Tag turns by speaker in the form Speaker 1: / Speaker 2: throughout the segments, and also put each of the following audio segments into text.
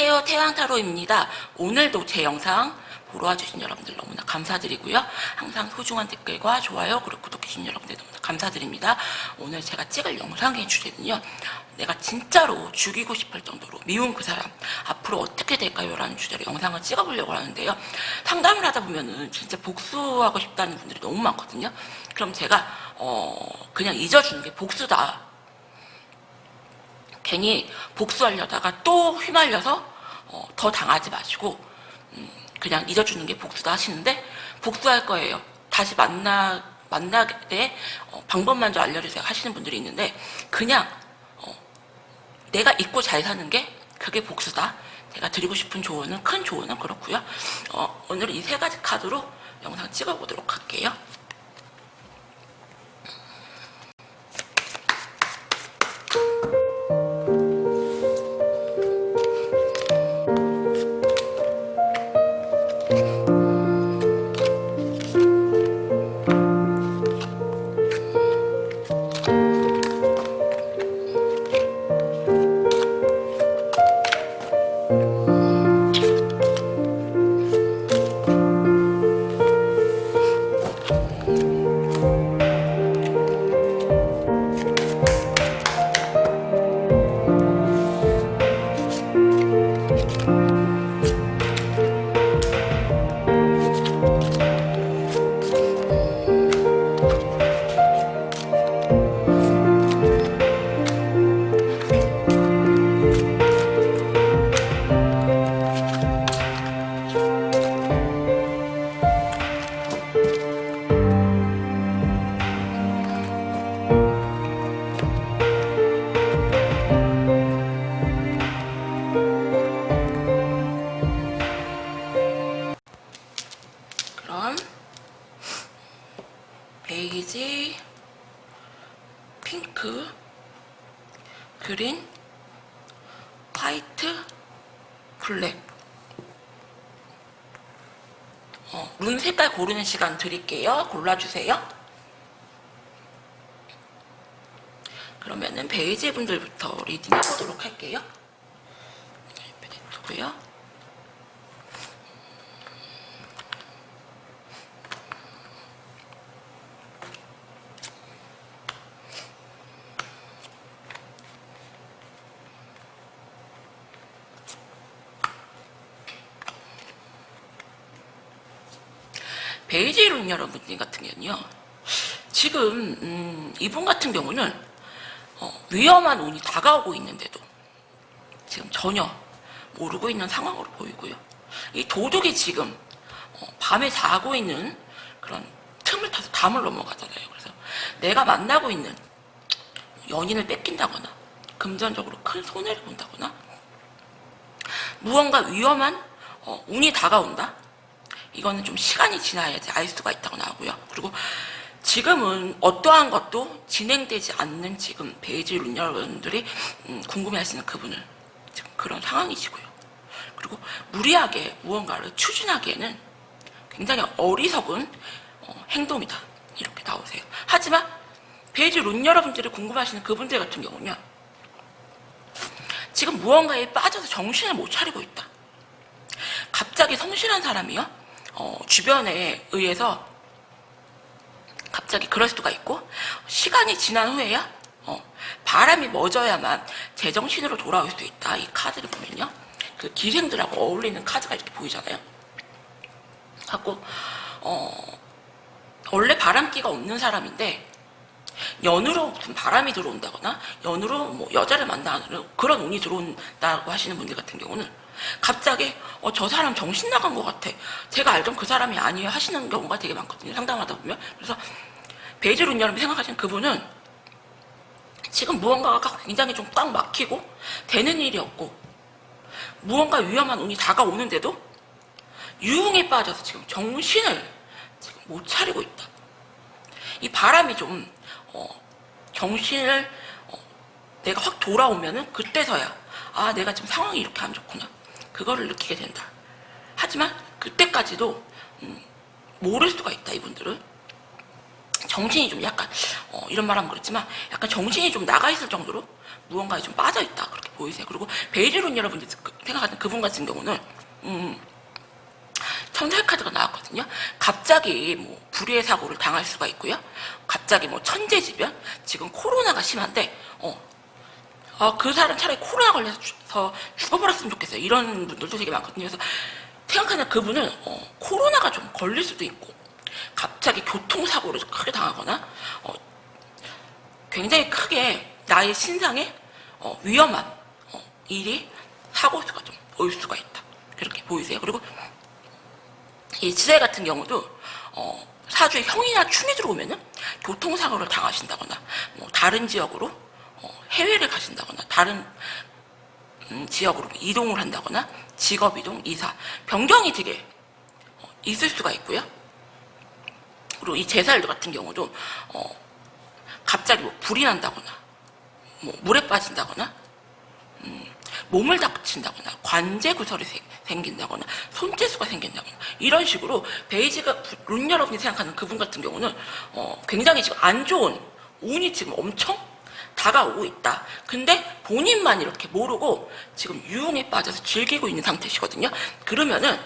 Speaker 1: 안녕하세요. 태양타로입니다. 오늘도 제 영상 보러 와주신 여러분들 너무나 감사드리고요. 항상 소중한 댓글과 좋아요 그리고 구독해주신 여러분들 너무나 감사드립니다. 오늘 제가 찍을 영상의 주제는요. 내가 진짜로 죽이고 싶을 정도로 미운 그 사람 앞으로 어떻게 될까요? 라는 주제로 영상을 찍어보려고 하는데요. 상담을 하다 보면은 진짜 복수하고 싶다는 분들이 너무 많거든요. 그럼 제가 그냥 잊어주는 게 복수다. 괜히 복수하려다가 또 휘말려서 더 당하지 마시고 그냥 잊어주는 게 복수다 하시는데 복수할 거예요. 다시 만나게 방법만 좀 알려주세요 하시는 분들이 있는데 그냥 내가 잊고 잘 사는 게 그게 복수다. 제가 드리고 싶은 조언은 큰 조언은 그렇고요. 오늘 이 세 가지 카드로 영상 찍어보도록 할게요. 그럼 베이지, 핑크, 그린, 화이트, 블랙 룬 색깔 고르는 시간 드릴게요. 골라주세요. 그러면은 베이지 분들부터 리딩 해보도록 할게요. 고요. 베이지 룬 여러분들 같은 경우는요. 지금 이분 같은 경우는 위험한 운이 다가오고 있는데도 지금 전혀 모르고 있는 상황으로 보이고요. 이 도둑이 지금 밤에 자고 있는 그런 틈을 타서 담을 넘어가잖아요. 그래서 내가 만나고 있는 연인을 뺏긴다거나 금전적으로 큰 손해를 본다거나 무언가 위험한 운이 다가온다. 이거는 좀 시간이 지나야지 알 수가 있다고 나오고요. 그리고 지금은 어떠한 것도 진행되지 않는 지금 베이지 룬 여러분들이 궁금해하시는 그분을 지금 그런 상황이시고요. 그리고 무리하게 무언가를 추진하기에는 굉장히 어리석은 행동이다. 이렇게 나오세요. 하지만 베이지 룬 여러분들이 궁금해하시는 그분들 같은 경우는요. 지금 무언가에 빠져서 정신을 못 차리고 있다. 갑자기 성실한 사람이요. 주변에 의해서 갑자기 그럴 수가 있고 시간이 지난 후에야 바람이 멎어야만 제정신으로 돌아올 수 있다. 이 카드를 보면요. 그 기생들하고 어울리는 카드가 이렇게 보이잖아요. 갖고 원래 바람기가 없는 사람인데 연으로 무슨 바람이 들어온다거나 연으로 뭐 여자를 만나는 그런 운이 들어온다고 하시는 분들 같은 경우는 갑자기 저 사람 정신 나간 것 같아. 제가 알던 그 사람이 아니에요 하시는 경우가 되게 많거든요. 상담하다 보면. 그래서 베이지 룬 여러분이 생각하시는 그분은 지금 무언가가 굉장히 좀 꽉 막히고 되는 일이 없고 무언가 위험한 운이 다가오는데도 유흥에 빠져서 지금 정신을 지금 못 차리고 있다. 이 바람이 좀 정신을 내가 확 돌아오면은 그때서야 아 내가 지금 상황이 이렇게 안 좋구나. 그거를 느끼게 된다. 하지만 그때까지도 모를 수가 있다. 이분들은 정신이 좀 약간 이런 말하면 그렇지만 약간 정신이 좀 나가 있을 정도로 무언가에 좀 빠져 있다 그렇게 보이세요. 그리고 베이지룬 여러분들 생각하는 그분 같은 경우는 천사의 카드가 나왔거든요. 갑자기 뭐 불의의 사고를 당할 수가 있고요. 갑자기 뭐 천재지변, 지금 코로나가 심한데 그 사람 차라리 코로나 걸려서 죽어버렸으면 좋겠어요. 이런 분들도 되게 많거든요. 그래서 생각하는 그분은 코로나가 좀 걸릴 수도 있고 갑자기 교통사고를 크게 당하거나 굉장히 크게 나의 신상에 위험한 일이 사고수가 좀 올 수가 있다. 그렇게 보이세요. 그리고 이 지세 같은 경우도 사주에 형이나 춘이 들어오면은 교통사고를 당하신다거나 뭐 다른 지역으로 해외를 가신다거나 다른 지역으로 이동을 한다거나 직업 이동, 이사, 변경이 되게 있을 수가 있고요. 그리고 이 제사일도 같은 경우도 갑자기 뭐 불이 난다거나 뭐 물에 빠진다거나 몸을 다친다거나 관제 구설이 생긴다거나 손재수가 생긴다거나 이런 식으로 베이지가 룬 여러분이 생각하는 그분 같은 경우는 굉장히 지금 안 좋은 운이 지금 엄청 다가오고 있다. 근데 본인만 이렇게 모르고 지금 유흥에 빠져서 즐기고 있는 상태시거든요. 그러면은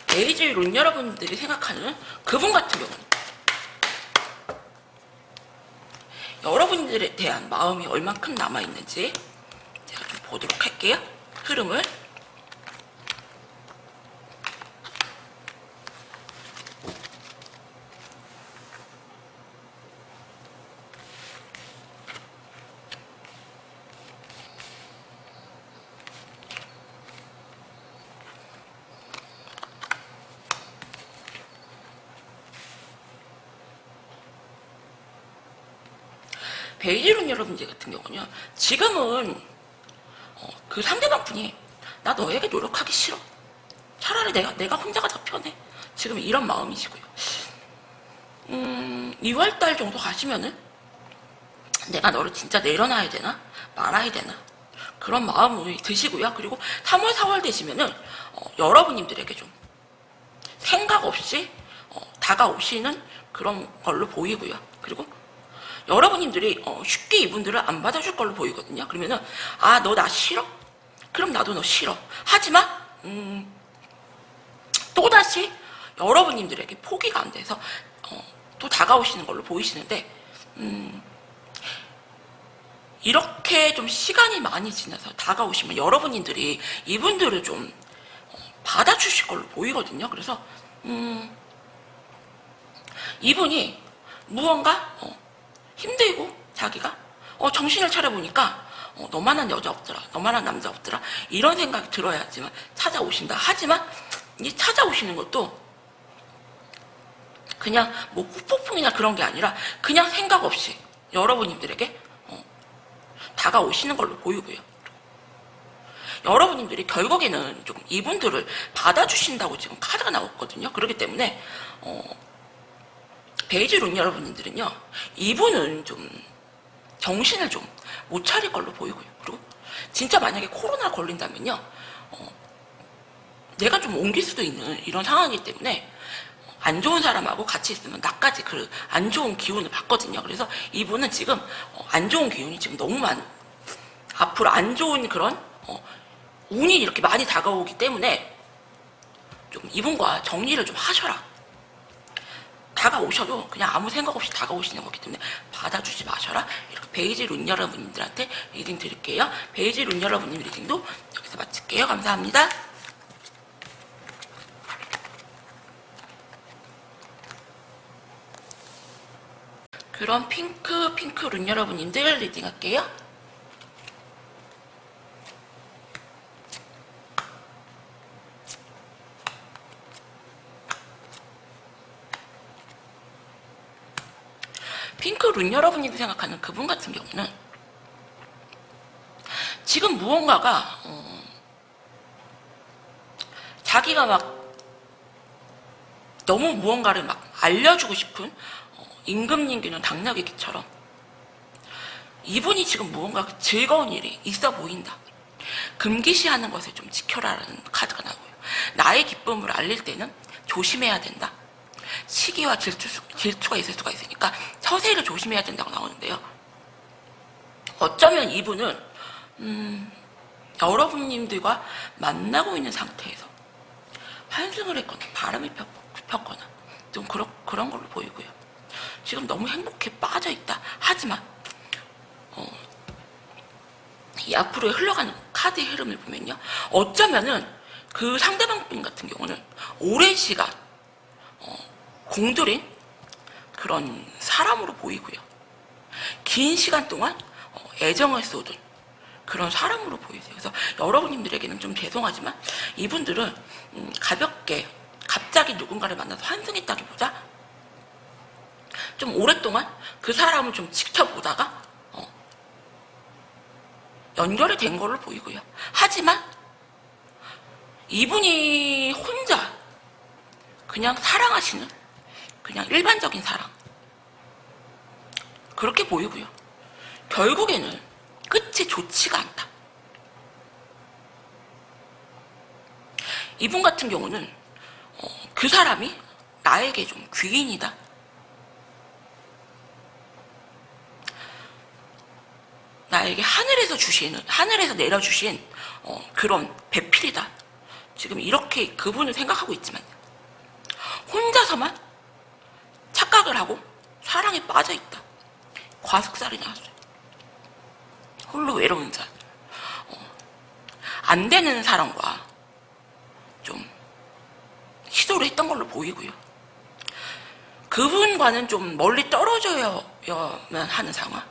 Speaker 1: 베이지 룬 여러분들이 생각하는 그분 같은 경우는 여러분들에 대한 마음이 얼만큼 남아있는지 제가 좀 보도록 할게요. 흐름을. 베이지룬 여러분들 같은 경우는요, 지금은 그 상대방 분이 나 너에게 노력하기 싫어. 차라리 내가 혼자가 더 편해. 지금 이런 마음이시고요. 2월달 정도 가시면은 내가 너를 진짜 내려놔야 되나 말아야 되나 그런 마음이 드시고요. 그리고 3월 4월 되시면은 여러분님들에게 좀 생각 없이 다가오시는 그런 걸로 보이고요. 그리고 여러분님들이 쉽게 이분들을 안 받아줄 걸로 보이거든요. 그러면은 너 나 싫어? 그럼 나도 너 싫어. 하지만 또다시 여러분님들에게 포기가 안 돼서 또 다가오시는 걸로 보이시는데 이렇게 좀 시간이 많이 지나서 다가오시면 여러분님들이 이분들을 좀 받아주실 걸로 보이거든요. 그래서 이분이 무언가 힘들고 자기가 정신을 차려보니까 너만한 여자 없더라, 너만한 남자 없더라 이런 생각이 들어야지만 찾아오신다. 하지만 이 찾아오시는 것도 그냥 뭐 후폭풍이나 그런 게 아니라 그냥 생각 없이 여러분님들에게 다가오시는 걸로 보이고요. 여러분님들이 결국에는 좀 이분들을 받아주신다고 지금 카드가 나왔거든요. 그렇기 때문에 베이지룬 여러분들은요, 이분은 좀 정신을 좀 못 차릴 걸로 보이고요. 그리고 진짜 만약에 코로나 걸린다면요, 내가 좀 옮길 수도 있는 이런 상황이기 때문에 안 좋은 사람하고 같이 있으면 나까지 그 안 좋은 기운을 받거든요. 그래서 이분은 지금 안 좋은 기운이 지금 너무 앞으로 안 좋은 그런 운이 이렇게 많이 다가오기 때문에 좀 이분과 정리를 좀 하셔라. 다가오셔도 그냥 아무 생각 없이 다가오시는 거기 때문에 받아주지 마셔라. 이렇게 베이지 룬 여러분들한테 리딩 드릴게요. 베이지 룬 여러분님 리딩도 여기서 마칠게요. 감사합니다. 그럼 핑크 룬 여러분님들 리딩 할게요. 핑크 룬 여러분이 생각하는 그분 같은 경우는 지금 무언가가 자기가 막 너무 무언가를 막 알려주고 싶은 임금님기는 당나귀처럼 이분이 지금 무언가 즐거운 일이 있어 보인다. 금기시하는 것을 좀 지켜라라는 카드가 나오고요. 나의 기쁨을 알릴 때는 조심해야 된다. 시기와 질투가 있을 수가 있으니까 처세를 조심해야 된다고 나오는데요. 어쩌면 이분은 여러분님들과 만나고 있는 상태에서 환승을 했거나 바람이 폈거나 좀 그런 걸로 보이고요. 지금 너무 행복해 빠져있다. 하지만 이 앞으로 흘러가는 카드의 흐름을 보면요, 어쩌면은 그 상대방 분 같은 경우는 오랜 시간 공들인 그런 사람으로 보이고요. 긴 시간 동안 애정을 쏟은 그런 사람으로 보이세요. 그래서 여러분님들에게는 좀 죄송하지만 이분들은 가볍게 갑자기 누군가를 만나서 환승했다기보다 좀 오랫동안 그 사람을 좀 지켜보다가 연결이 된 걸로 보이고요. 하지만 이분이 혼자 그냥 사랑하시는 그냥 일반적인 사랑 그렇게 보이고요. 결국에는 끝이 좋지가 않다. 이분 같은 경우는 그 사람이 나에게 좀 귀인이다. 나에게 하늘에서 내려주신 그런 배필이다. 지금 이렇게 그분을 생각하고 있지만 혼자서만 착각을 하고 사랑에 빠져있다. 과속살이 나왔어요. 홀로 외로운 자. 안 되는 사람과 좀 시도를 했던 걸로 보이고요. 그분과는 좀 멀리 떨어져야만 하는 상황.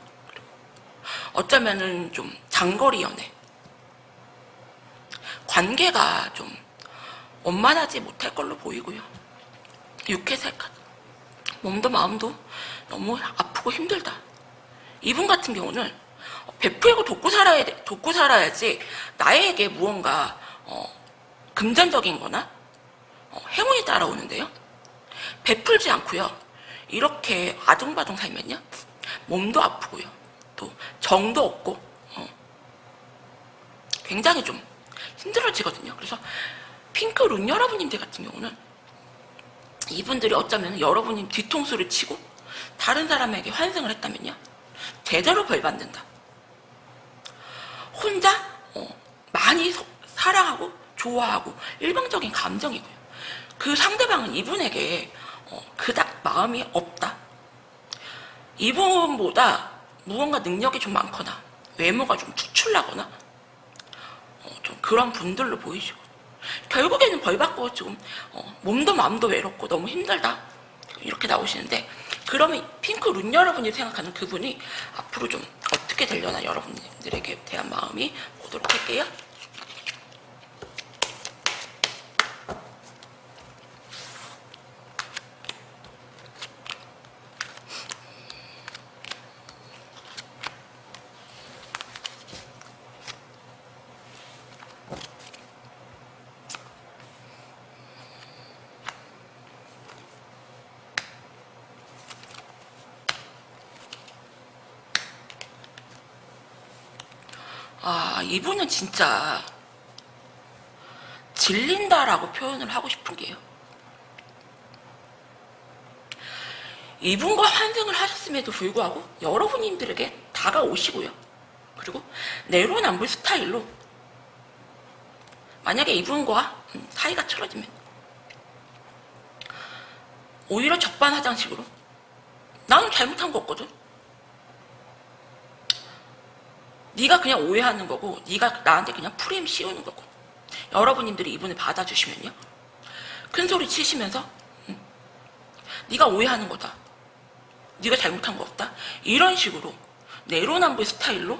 Speaker 1: 어쩌면은 좀 장거리 연애. 관계가 좀 원만하지 못할 걸로 보이고요. 육회살카. 몸도 마음도 너무 아프고 힘들다. 이분 같은 경우는 베풀고 돕고 살아야지 나에게 무언가 금전적인 거나 행운이 따라오는데요. 베풀지 않고요. 이렇게 아둥바둥 살면요. 몸도 아프고요. 또 정도 없고 굉장히 좀 힘들어지거든요. 그래서 핑크룬 여러분님들 같은 경우는 이분들이 어쩌면 여러분이 뒤통수를 치고 다른 사람에게 환승을 했다면요. 제대로 벌받는다. 혼자 많이 사랑하고 좋아하고 일방적인 감정이고요. 그 상대방은 이분에게 그닥 마음이 없다. 이분보다 무언가 능력이 좀 많거나 외모가 좀 투출나거나 좀 그런 분들로 보이시고 결국에는 벌받고 지금 몸도 마음도 외롭고 너무 힘들다 이렇게 나오시는데 그러면 핑크룬 여러분이 생각하는 그분이 앞으로 좀 어떻게 되려나 여러분들에게 대한 마음이 보도록 할게요. 이분은 진짜 질린다라고 표현을 하고 싶은 게요. 이분과 환승을 하셨음에도 불구하고 여러분님들에게 다가오시고요. 그리고 내로남불 스타일로 만약에 이분과 사이가 틀어지면 오히려 적반하장식으로 나는 잘못한 거 없거든. 네가 그냥 오해하는 거고 네가 나한테 그냥 프레임 씌우는 거고 여러분님들이 이분을 받아주시면요. 큰 소리 치시면서 네가 오해하는 거다. 네가 잘못한 거 없다. 이런 식으로 내로남불 스타일로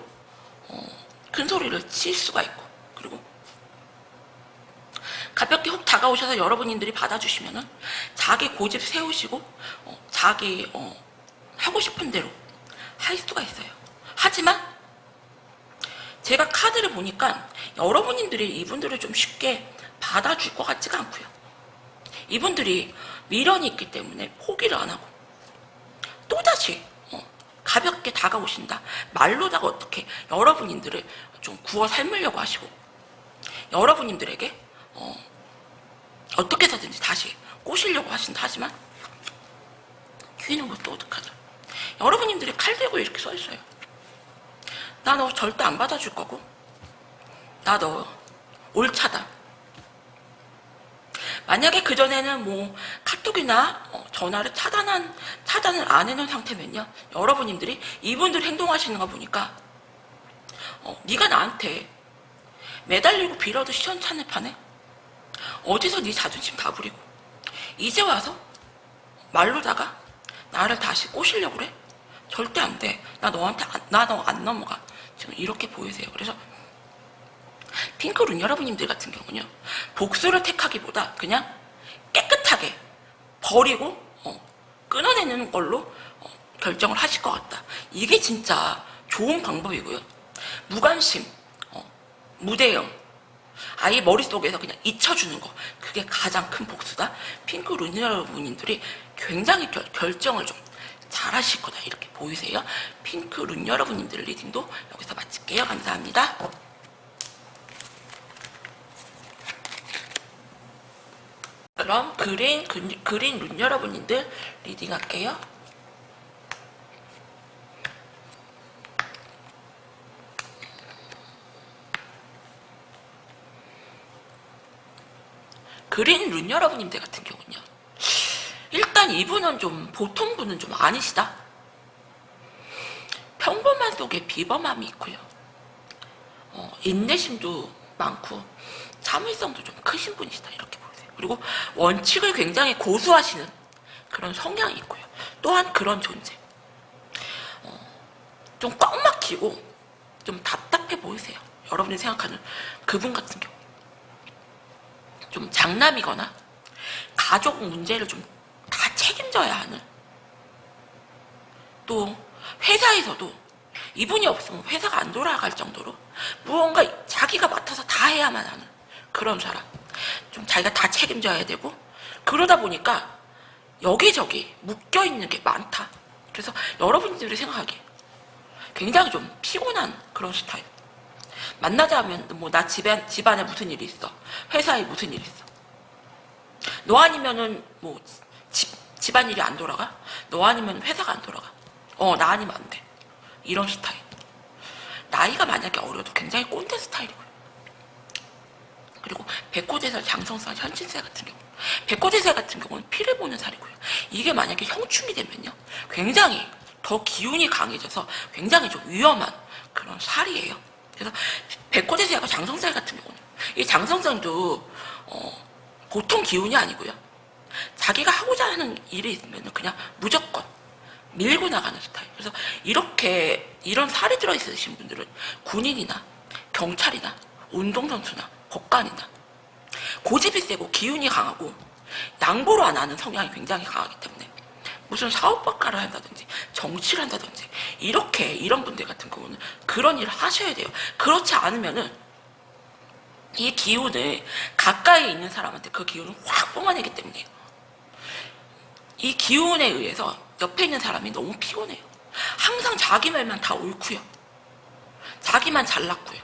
Speaker 1: 큰 소리를 칠 수가 있고 그리고 가볍게 훅 다가오셔서 여러분님들이 받아주시면은 자기 고집 세우시고 자기 하고 싶은 대로 할 수가 있어요. 하지만 제가 카드를 보니까 여러분들이 이분들을 좀 쉽게 받아줄 것 같지가 않고요. 이분들이 미련이 있기 때문에 포기를 안 하고 또다시 가볍게 다가오신다. 말로다가 어떻게 여러분들을 좀 구워 삶으려고 하시고 여러분들에게 어떻게 해서든지 다시 꼬시려고 하신다. 하지만 휘는 것도 어떡하죠. 여러분님들이 칼 들고 이렇게 서 있어요. 나 너 절대 안 받아줄 거고, 나 너 옳차다. 만약에 그전에는 뭐 카톡이나 전화를 차단을 안 해놓은 상태면요, 여러분님들이 이분들 행동하시는 거 보니까 네가 나한테 매달리고 빌어도 시원찮을 판에 어디서 네 자존심 다 부리고 이제 와서 말로다가 나를 다시 꼬시려고 그래? 절대 안 돼. 나 너 안 넘어가. 지금 이렇게 보이세요. 그래서 핑크룬 여러분님들 같은 경우는요, 복수를 택하기보다 그냥 깨끗하게 버리고 끊어내는 걸로 결정을 하실 것 같다. 이게 진짜 좋은 방법이고요. 무관심, 무대응, 아예 머릿속에서 그냥 잊혀주는 거, 그게 가장 큰 복수다. 핑크룬 여러분들이 굉장히 결정을 좀 잘하실 거다, 이렇게 보이세요. 핑크룬 여러분님들 리딩도 여기서 마칠게요. 감사합니다. 그럼 그린 룬 여러분님들 리딩 할게요. 그린 룬 여러분님들 같은 경우는요, 일단 이분은 좀 보통 분은 좀 아니시다. 평범한 속에 비범함이 있고요, 인내심도 많고 참을성도 좀 크신 분이시다, 이렇게 보세요. 그리고 원칙을 굉장히 고수하시는 그런 성향이 있고요. 또한 그런 존재, 좀 꽉 막히고 좀 답답해 보이세요. 여러분이 생각하는 그분 같은 경우 좀 장남이거나 가족 문제를 좀 다 책임져야 하는, 또 회사에서도 이분이 없으면 회사가 안 돌아갈 정도로 무언가 자기가 맡아서 다 해야만 하는 그런 사람, 좀 자기가 다 책임져야 되고, 그러다 보니까 여기저기 묶여있는 게 많다. 그래서 여러분들이 생각하기에 굉장히 좀 피곤한 그런 스타일. 만나자면 뭐 나 집안에 무슨 일이 있어, 회사에 무슨 일이 있어, 너 아니면은 뭐 집안일이 안 돌아가, 너 아니면 회사가 안 돌아가, 나 아니면 안 돼, 이런 스타일. 나이가 만약에 어려도 굉장히 꼰대 스타일이고요. 그리고 백호제살, 장성살, 현진살 같은 경우, 백호제살 같은 경우는 피를 보는 살이고요. 이게 만약에 형충이 되면요, 굉장히 더 기운이 강해져서 굉장히 좀 위험한 그런 살이에요. 그래서 백호제살과 장성살 같은 경우는, 이 장성살도 보통 기운이 아니고요, 자기가 하고자 하는 일이 있으면 그냥 무조건 밀고 나가는 스타일. 그래서 이런 살이 들어있으신 분들은 군인이나 경찰이나 운동선수나 법관이나 고집이 세고 기운이 강하고 양보를 안 하는 성향이 굉장히 강하기 때문에 무슨 사업박가를 한다든지 정치를 한다든지 이런 분들 같은 경우는 그런 일을 하셔야 돼요. 그렇지 않으면은 이 기운을 가까이 있는 사람한테 그 기운을 확 뿜어내기 때문에 이 기운에 의해서 옆에 있는 사람이 너무 피곤해요. 항상 자기 말만 다 옳고요, 자기만 잘났고요.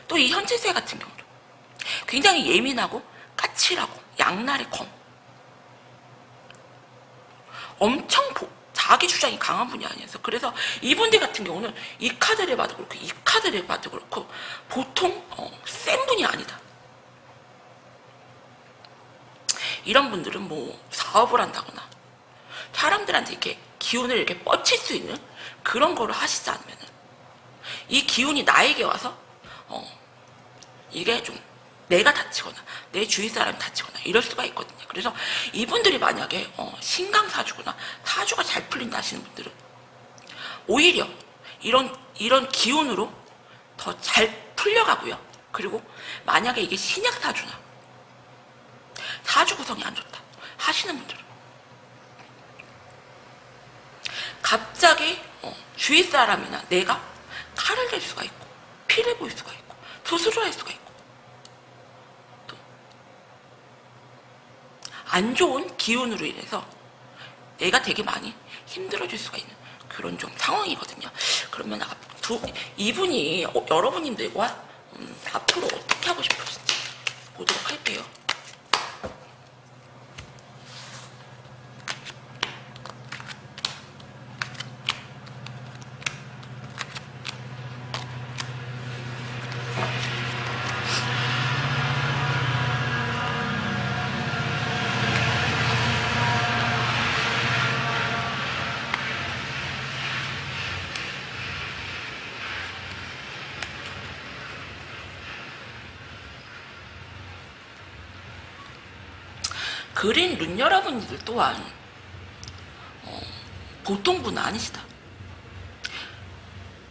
Speaker 1: 또 이 현지세 같은 경우도 굉장히 예민하고 까칠하고 양날의 검, 엄청 자기 주장이 강한 분이 아니어서, 그래서 이분들 같은 경우는 이 카드를 봐도 그렇고 이 카드를 봐도 그렇고 보통 센 분이 아니다. 이런 분들은 뭐 사업을 한다거나 사람들한테 이렇게 기운을 이렇게 뻗칠 수 있는 그런 거를 하시지 않으면 이 기운이 나에게 와서 이게 좀 내가 다치거나 내 주위 사람이 다치거나 이럴 수가 있거든요. 그래서 이분들이 만약에 신강사주거나 사주가 잘 풀린다 하시는 분들은 오히려 이런 기운으로 더 잘 풀려가고요. 그리고 만약에 이게 신약사주나 사주 구성이 안 좋다 하시는 분들은 갑자기 주위 사람이나 내가 칼을 댈 수가 있고 피를 볼 수가 있고 수술을 할 수가 있고 또 안 좋은 기운으로 인해서 내가 되게 많이 힘들어질 수가 있는 그런 좀 상황이거든요. 그러면 이분이 여러분님들과 앞으로 어떻게 하고 싶으신지 보도록 할게요. 그린 룬 여러분들 또한 보통 분은 아니시다.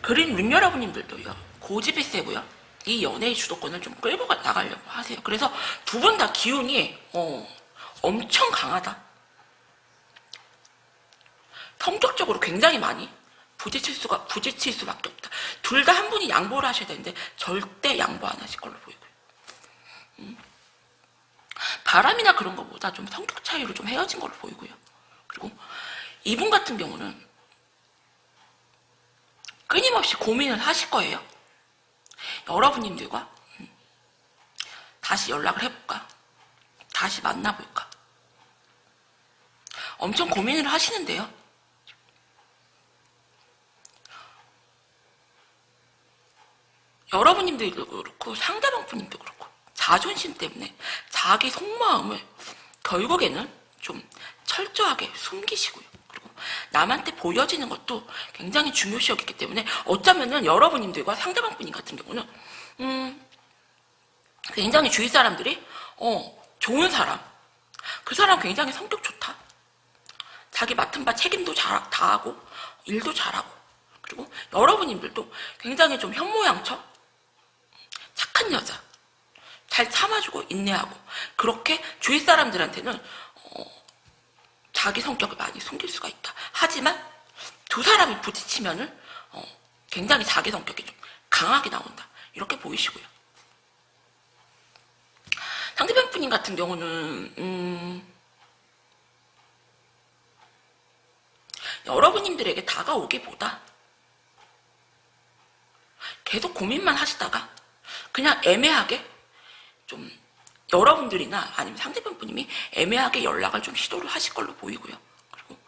Speaker 1: 그린 룬 여러분님들도요, 고집이 세고요, 이 연애의 주도권을 좀 끌고 나가려고 하세요. 그래서 두 분 다 기운이 엄청 강하다. 성격적으로 굉장히 많이 부딪힐 수밖에 없다. 둘 다 한 분이 양보를 하셔야 되는데 절대 양보 안 하실 걸로 보이고요. 바람이나 그런 것보다 좀 성격 차이로 좀 헤어진 걸로 보이고요. 그리고 이분 같은 경우는 끊임없이 고민을 하실 거예요. 여러분님들과 다시 연락을 해볼까? 다시 만나볼까? 엄청 고민을 하시는데요. 여러분님들도 그렇고 상대방 분님도 그렇고 자존심 때문에 자기 속마음을 결국에는 좀 철저하게 숨기시고요. 그리고 남한테 보여지는 것도 굉장히 중요시 여기기 때문에 어쩌면은 여러분님들과 상대방 분님 같은 경우는 굉장히 주위 사람들이 좋은 사람, 그 사람 굉장히 성격 좋다, 자기 맡은 바 책임도 다 하고 일도 잘하고, 그리고 여러분님들도 굉장히 좀 현모양처 착한 여자, 잘 참아주고 인내하고, 그렇게 주위 사람들한테는 자기 성격을 많이 숨길 수가 있다. 하지만 두 사람이 부딪히면은 굉장히 자기 성격이 좀 강하게 나온다. 이렇게 보이시고요. 상대방 분님 같은 경우는 여러분님들에게 다가오기보다 계속 고민만 하시다가 그냥 애매하게 좀 여러분들이나 아니면 상대방 분님이 애매하게 연락을 좀 시도를 하실 걸로 보이고요. 그리고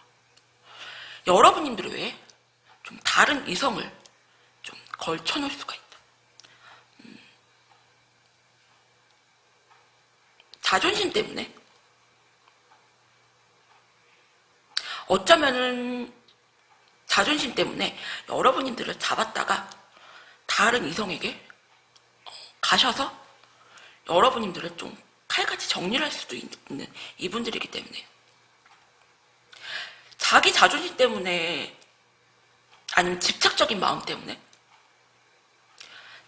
Speaker 1: 여러분님들 외에 좀 다른 이성을 좀 걸쳐놓을 수가 있다. 자존심 때문에 어쩌면은 자존심 때문에 여러분님들을 잡았다가 다른 이성에게 가셔서 여러분님들을 좀 칼같이 정리를 할 수도 있는 이분들이기 때문에 자기 자존심 때문에 아니면 집착적인 마음 때문에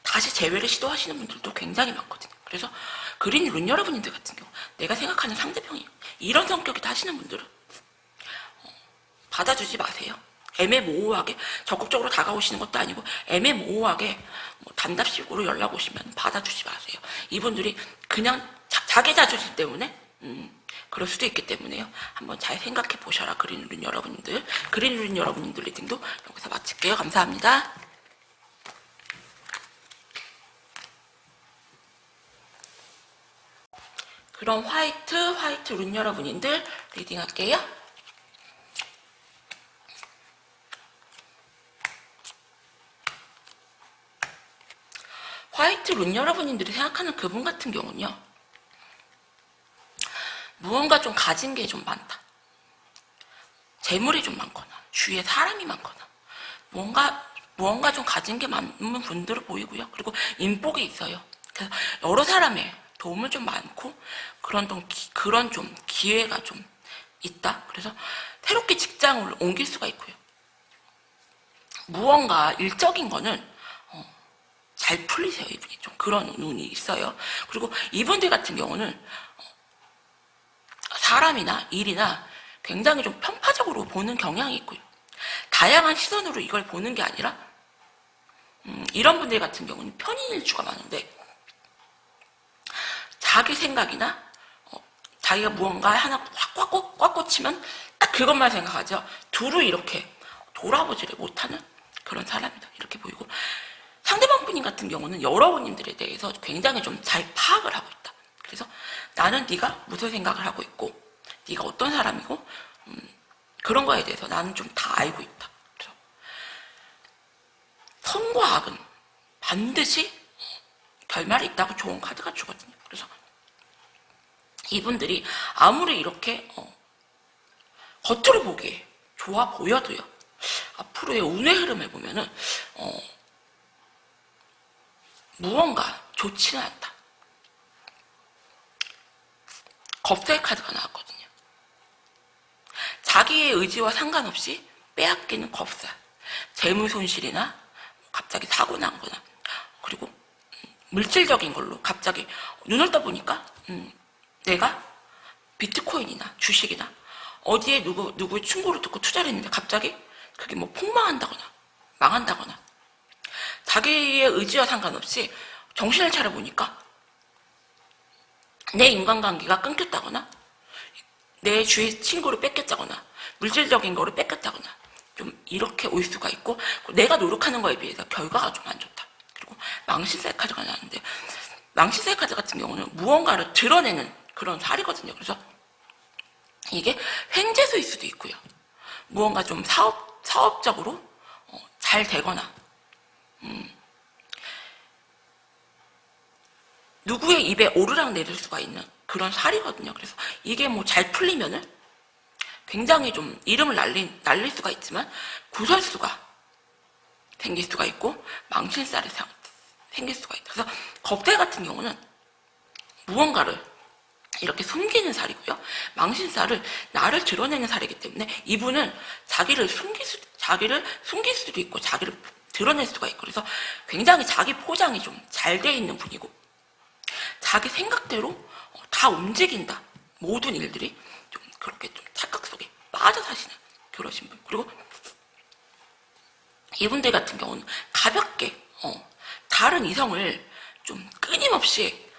Speaker 1: 다시 재회를 시도하시는 분들도 굉장히 많거든요. 그래서 그린 룬 여러분들 같은 경우 내가 생각하는 상대방이 이런 성격이다 하시는 분들은 받아주지 마세요. 애매모호하게 적극적으로 다가오시는 것도 아니고 애매모호하게 단답식으로 연락 오시면 받아주지 마세요. 이분들이 그냥 자기 자존심 때문에 그럴 수도 있기 때문에요. 한번 잘 생각해 보셔라. 그린 룬 여러분들. 그린 룬 여러분들 리딩도 여기서 마칠게요. 감사합니다. 그럼 화이트 룬 여러분들 리딩 할게요. 화이트 룬 여러분들이 생각하는 그분 같은 경우는요, 무언가 좀 가진 게 좀 많다. 재물이 좀 많거나 주위에 사람이 많거나 무언가 좀 가진 게 많은 분들을 보이고요. 그리고 인복이 있어요. 그래서 여러 사람의 도움을 좀 많고 그런 좀 기회가 좀 있다. 그래서 새롭게 직장을 옮길 수가 있고요. 무언가 일적인 거는 잘 풀리세요. 이분이 좀 그런 운이 있어요. 그리고 이분들 같은 경우는 사람이나 일이나 굉장히 좀 편파적으로 보는 경향이 있고요. 다양한 시선으로 이걸 보는 게 아니라 이런 분들 같은 경우는 편인일주가 많은데 자기 생각이나 자기가 무언가 하나 꽉 꽂히면 딱 그것만 생각하죠. 두루 이렇게 돌아보지를 못하는 그런 사람이다. 이렇게 보이고, 상대방 분님 같은 경우는 여러분님들에 대해서 굉장히 좀 잘 파악을 하고 있다. 그래서 나는 네가 무슨 생각을 하고 있고 네가 어떤 사람이고 그런 거에 대해서 나는 좀 다 알고 있다. 그래서 선과 악은 반드시 결말이 있다고 좋은 카드가 주거든요. 그래서 이분들이 아무리 이렇게 겉으로 보기에 좋아 보여도요, 앞으로의 운의 흐름을 보면은 무언가 좋지는 않다. 겁살 카드가 나왔거든요. 자기의 의지와 상관없이 빼앗기는 겁살, 재물 손실이나 갑자기 사고 난 거나, 그리고 물질적인 걸로 갑자기 눈을 떠보니까 내가 비트코인이나 주식이나 어디에 누구의 충고를 듣고 투자를 했는데 갑자기 그게 뭐 폭망한다거나 망한다거나, 자기의 의지와 상관없이 정신을 차려보니까 내 인간관계가 끊겼다거나 내 주위 친구를 뺏겼다거나 물질적인 거를 뺏겼다거나 좀 이렇게 올 수가 있고, 내가 노력하는 거에 비해서 결과가 좀 안 좋다. 그리고 망신살 카드가 나왔는데, 망신살 카드 같은 경우는 무언가를 드러내는 그런 살이거든요. 그래서 이게 횡재수일 수도 있고요. 무언가 좀 사업적으로 잘 되거나, 누구의 입에 오르락 내릴 수가 있는 그런 살이거든요. 그래서 이게 뭐 잘 풀리면은 굉장히 좀 이름을 날릴 수가 있지만 구설수가 생길 수가 있고 망신살이 생길 수가 있다. 그래서 겁살 같은 경우는 무언가를 이렇게 숨기는 살이고요. 망신살을 나를 드러내는 살이기 때문에 이분은 자기를 숨길 수도 있고 자기를 드러낼 수가 있고, 그래서 굉장히 자기 포장이 좀 잘 돼 있는 분이고, 자기 생각대로 다 움직인다. 모든 일들이 좀 그렇게 좀 착각 속에 빠져 사시는 그러신 분. 그리고 이분들 같은 경우는 가볍게 다른 이성을 좀 끊임없이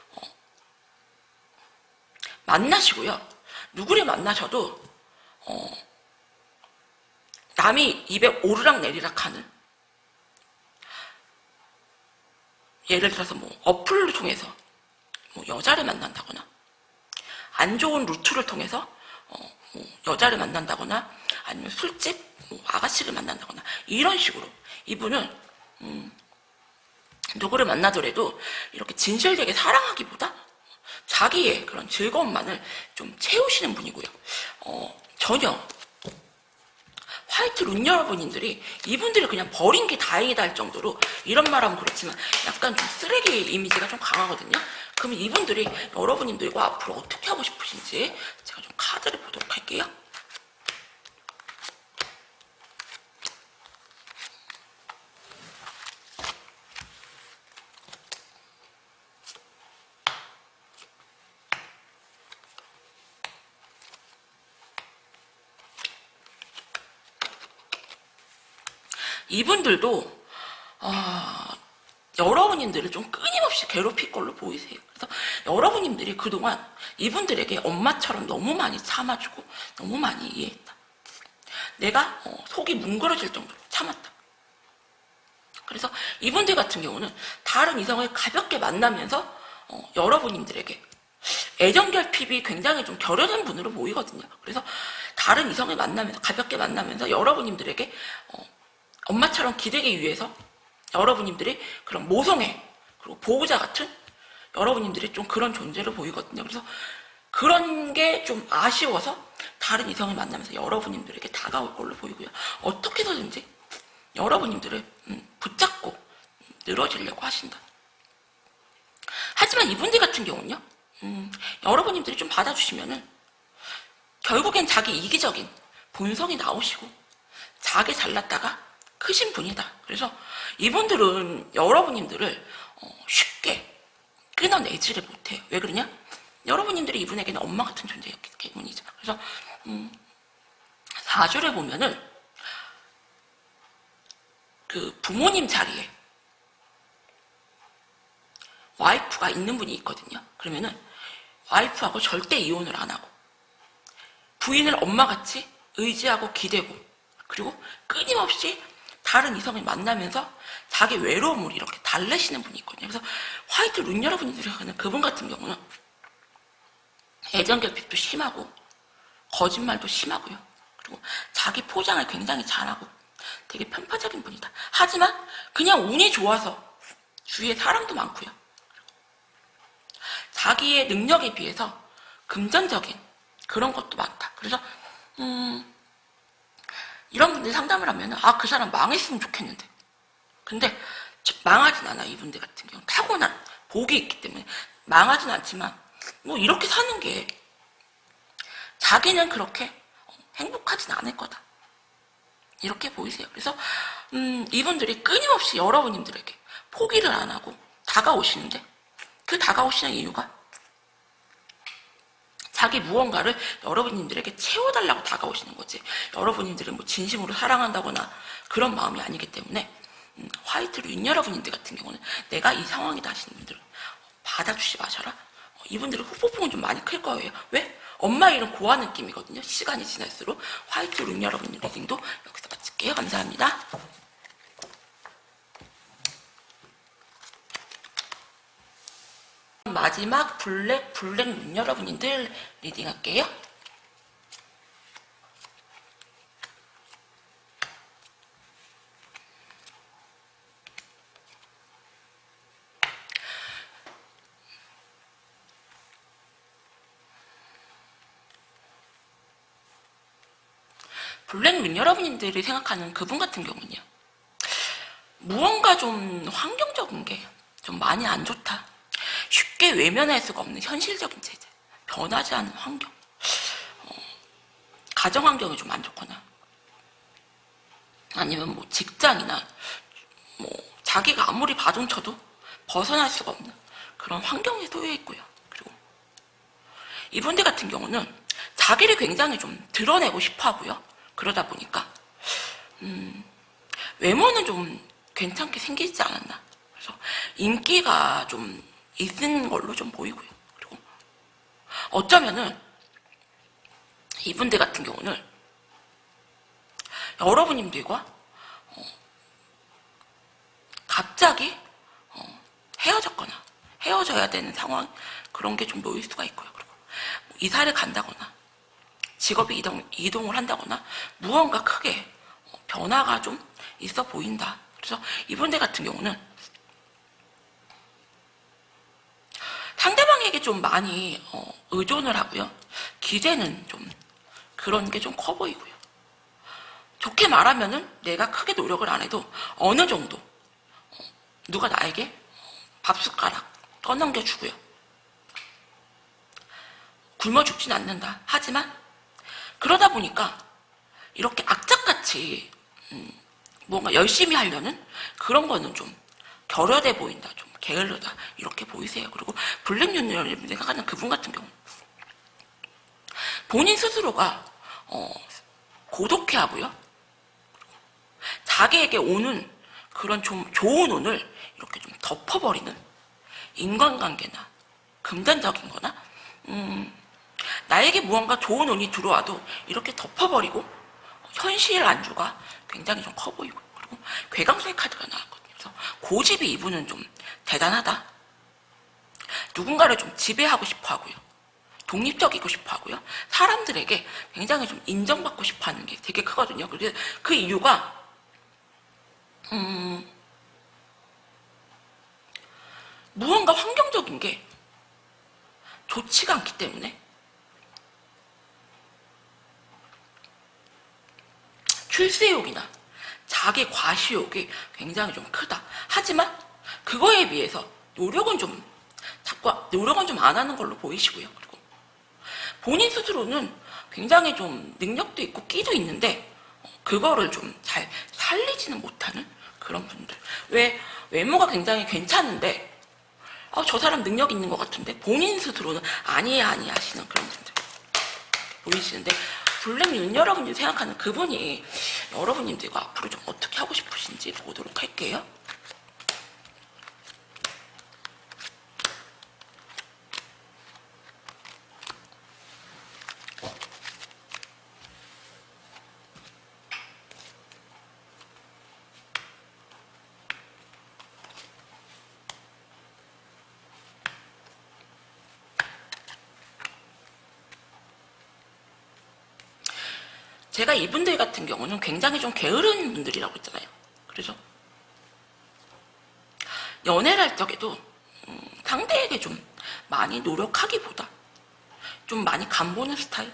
Speaker 1: 만나시고요. 누구를 만나셔도 남이 입에 오르락 내리락 하는, 예를 들어서 뭐 어플을 통해서 뭐 여자를 만난다거나, 안 좋은 루트를 통해서 뭐 여자를 만난다거나, 아니면 술집 뭐 아가씨를 만난다거나, 이런 식으로 이분은 누구를 만나더라도 이렇게 진실되게 사랑하기보다 자기의 그런 즐거움만을 좀 채우시는 분이고요. 전혀 화이트 룬 여러분들이 이분들을 그냥 버린 게 다행이다 할 정도로, 이런 말하면 그렇지만 약간 좀 쓰레기 이미지가 좀 강하거든요. 그러면 이분들이 여러분들과 앞으로 어떻게 하고 싶으신지 제가 좀 카드를 보도록 할게요. 이분들도 여러분님들을 좀 끊임없이 괴롭힐 걸로 보이세요. 그래서 여러분님들이 그동안 이분들에게 엄마처럼 너무 많이 참아주고 너무 많이 이해했다. 내가 속이 뭉그러질 정도로 참았다. 그래서 이분들 같은 경우는 다른 이성을 가볍게 만나면서 여러분님들에게 애정결핍이 굉장히 좀 결여된 분으로 보이거든요. 그래서 다른 이성을 만나면서, 가볍게 만나면서 여러분님들에게 엄마처럼 기대기 위해서 여러분님들이 그런 모성애, 그리고 보호자 같은 여러분님들이 좀 그런 존재로 보이거든요. 그래서 그런 게 좀 아쉬워서 다른 이성을 만나면서 여러분님들에게 다가올 걸로 보이고요. 어떻게 해서든지 여러분님들을 붙잡고 늘어지려고 하신다. 하지만 이분들 같은 경우는요, 여러분님들이 좀 받아주시면은 결국엔 자기 이기적인 본성이 나오시고 자기 잘났다가 크신 분이다. 그래서 이분들은 여러분님들을 쉽게 끊어내지를 못해요. 왜 그러냐? 여러분님들이 이분에게는 엄마 같은 존재였기 때문이죠. 그래서 사주를 보면은 그 부모님 자리에 와이프가 있는 분이 있거든요. 그러면은 와이프하고 절대 이혼을 안 하고 부인을 엄마같이 의지하고 기대고, 그리고 끊임없이 다른 이성을 만나면서 자기 외로움을 이렇게 달래시는 분이 있거든요. 그래서 화이트 룬 여러분들이 하는 그분 같은 경우는 애정결핍도 심하고 거짓말도 심하고요. 그리고 자기 포장을 굉장히 잘하고 되게 편파적인 분이다. 하지만 그냥 운이 좋아서 주위에 사람도 많고요. 자기의 능력에 비해서 금전적인 그런 것도 많다. 그래서 이런 분들 상담을 하면 그 사람 망했으면 좋겠는데, 근데 망하진 않아. 이분들 같은 경우 타고난 복이 있기 때문에 망하진 않지만 뭐 이렇게 사는 게 자기는 그렇게 행복하진 않을 거다. 이렇게 보이세요. 그래서 이분들이 끊임없이 여러분님들에게 포기를 안 하고 다가오시는데, 그 다가오시는 이유가 자기 무언가를 여러분님들에게 채워달라고 다가오시는 거지, 여러분님들을 뭐 진심으로 사랑한다거나 그런 마음이 아니기 때문에 화이트 룬 여러분님들 같은 경우는 내가 이 상황이다 하시는 분들은 받아주지 마셔라. 이분들은 후폭풍은 좀 많이 클 거예요. 왜? 엄마 이름 고한 느낌이거든요. 시간이 지날수록. 화이트 룬 여러분 리딩도 여기서 마칠게요. 감사합니다. 마지막 블랙 룬 여러분들 리딩할게요. 블랙 룬 여러분들이 생각하는 그분 같은 경우는요, 무언가 좀 환경적인 게 좀 많이 안 좋다. 쉽게 외면할 수가 없는 현실적인 체제, 변하지 않는 환경, 가정 환경이 좀 안 좋거나, 아니면 뭐 직장이나 뭐 자기가 아무리 바둥쳐도 벗어날 수가 없는 그런 환경에 놓여 있고요. 그리고 이분들 같은 경우는 자기를 굉장히 좀 드러내고 싶어 하고요. 그러다 보니까 외모는 좀 괜찮게 생기지 않았나. 그래서 인기가 좀 있는 걸로 좀 보이고요. 그리고 어쩌면은 이분들 같은 경우는 여러분님들과 갑자기 헤어졌거나 헤어져야 되는 상황, 그런 게 좀 놓일 수가 있고요. 그리고 이사를 간다거나 직업이 이동을 한다거나 무언가 크게 변화가 좀 있어 보인다. 그래서 이분들 같은 경우는 상대방에게 좀 많이 의존을 하고요. 기대는 좀 그런 게 좀 커 보이고요. 좋게 말하면은 내가 크게 노력을 안 해도 어느 정도 누가 나에게 밥숟가락 떠넘겨주고요. 굶어 죽진 않는다. 하지만 그러다 보니까 이렇게 악착같이 뭔가 열심히 하려는 그런 거는 좀 결여돼 보인다. 좀 게을르다. 이렇게 보이세요. 그리고 블랙 유니언을 생각하는 그분 같은 경우 본인 스스로가 고독해하고요. 자기에게 오는 그런 좀 좋은 운을 이렇게 좀 덮어버리는, 인간관계나 금전적인 거나 나에게 무언가 좋은 운이 들어와도 이렇게 덮어버리고 현실 안주가 굉장히 좀 커 보이고, 그리고 괴강수의 카드가 나왔거든요. 그래서 고집이 이분은 좀 대단하다. 누군가를 좀 지배하고 싶어 하고요. 독립적이고 싶어 하고요. 사람들에게 굉장히 좀 인정받고 싶어 하는 게 되게 크거든요. 그래서 그 이유가 무언가 환경적인 게 좋지가 않기 때문에 출세욕이나 자기 과시욕이 굉장히 좀 크다. 하지만 그거에 비해서 노력은 좀 안 하는 걸로 보이시고요. 그리고 본인 스스로는 굉장히 좀 능력도 있고 끼도 있는데 그거를 좀 잘 살리지는 못하는 그런 분들. 왜 외모가 굉장히 괜찮은데 저 사람 능력 있는 것 같은데 본인 스스로는 아니야 하시는 그런 분들 보이시는데, 블랙 윤 여러분들이 생각하는 그분이 여러분님들과 앞으로 좀 어떻게 하고 싶으신지 보도록 할게요. 제가 이분들 같은 경우는 굉장히 좀 게으른 분들이라고 했잖아요. 그래서 연애를 할 적에도 상대에게 좀 많이 노력하기보다 좀 많이 간보는 스타일,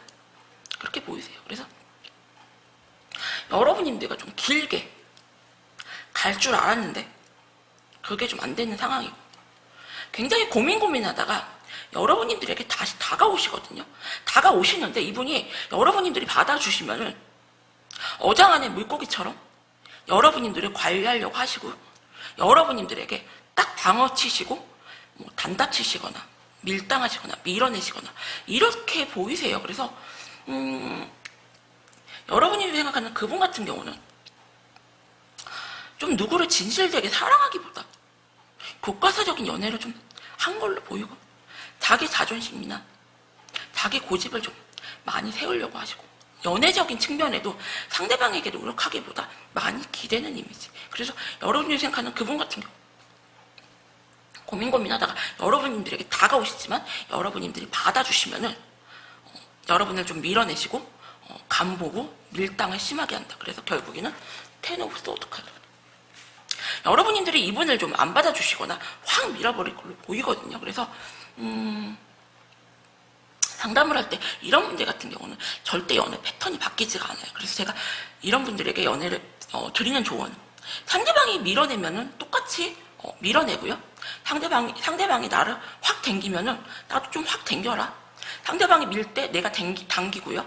Speaker 1: 그렇게 보이세요. 그래서 여러분님들과 좀 길게 갈 줄 알았는데 그게 좀 안 되는 상황이고, 굉장히 고민하다가 여러분님들에게 다시 다가오시거든요. 다가오시는데 이분이 여러분님들이 받아주시면은 어장 안에 물고기처럼 여러분님들을 관리하려고 하시고 여러분님들에게 딱 방어치시고 뭐 단다치시거나 밀당하시거나 밀어내시거나 이렇게 보이세요. 그래서 여러분이 생각하는 그분 같은 경우는 좀 누구를 진실되게 사랑하기보다 교과서적인 연애를 좀 한 걸로 보이고 자기 자존심이나 자기 고집을 좀 많이 세우려고 하시고 연애적인 측면에도 상대방에게 노력하기보다 많이 기대는 이미지. 그래서 여러분이 생각하는 그분 같은 경우 고민하다가 여러분들에게 다가오시지만 여러분들이 받아주시면은 여러분을 좀 밀어내시고 간보고 밀당을 심하게 한다. 그래서 결국에는 텐 오브 소드 카드. 여러분들이 이분을 좀 안 받아주시거나 확 밀어버릴 걸로 보이거든요. 그래서 상담을 할 때 이런 분들 같은 경우는 절대 연애 패턴이 바뀌지가 않아요. 그래서 제가 이런 분들에게 연애를 드리는 조언, 상대방이 밀어내면은 똑같이 밀어내고요. 상대방이 나를 확 당기면은 나도 좀 확 당겨라. 상대방이 밀 때 내가 당기고요.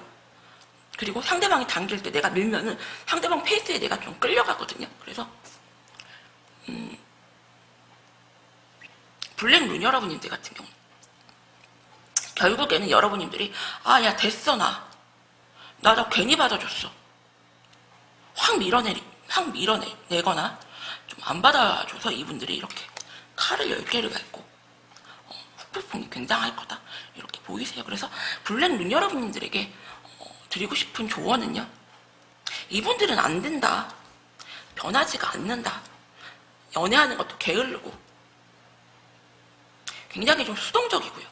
Speaker 1: 그리고 상대방이 당길 때 내가 밀면은 상대방 페이스에 내가 좀 끌려가거든요. 그래서 블랙룬 여러분님들 같은 경우 결국에는 여러분님들이 야 됐어 나 괜히 받아줬어 확 밀어내거나 좀 안 받아줘서 이분들이 이렇게 칼을 10개를 밟고 후폭풍이 굉장할 거다 이렇게 보이세요. 그래서 블랙룬 여러분님들에게 드리고 싶은 조언은요, 이분들은 안 된다, 변하지가 않는다, 연애하는 것도 게으르고 굉장히 좀 수동적이고요,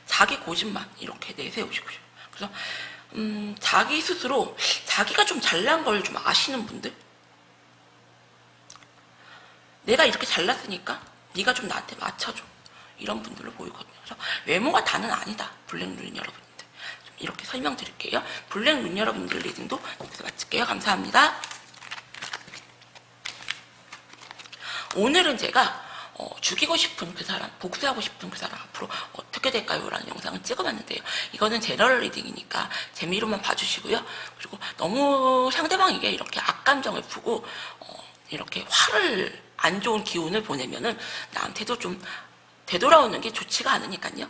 Speaker 1: 자기 고집만 이렇게 내세우시고요. 그래서 자기 스스로 자기가 좀 잘난 걸 좀 아시는 분들, 내가 이렇게 잘났으니까 네가 좀 나한테 맞춰줘, 이런 분들로 보이거든요. 그래서 외모가 다는 아니다, 블랙룬 여러분들. 좀 이렇게 설명드릴게요. 블랙룬 여러분들 리딩도 여기서 마칠게요. 감사합니다. 오늘은 제가 죽이고 싶은 그 사람, 복수하고 싶은 그 사람 앞으로 어떻게 될까요? 라는 영상을 찍어봤는데요. 이거는 제너럴 리딩이니까 재미로만 봐주시고요. 그리고 너무 상대방에게 이렇게 악감정을 푸고 이렇게 화를, 안 좋은 기운을 보내면은 나한테도 좀 되돌아오는 게 좋지가 않으니까요.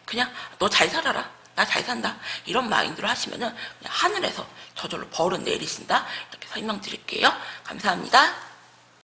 Speaker 1: 그냥 너 잘 살아라, 나 잘 산다, 이런 마인드로 하시면은 그냥 하늘에서 저절로 벌은 내리신다, 이렇게 설명드릴게요. 감사합니다.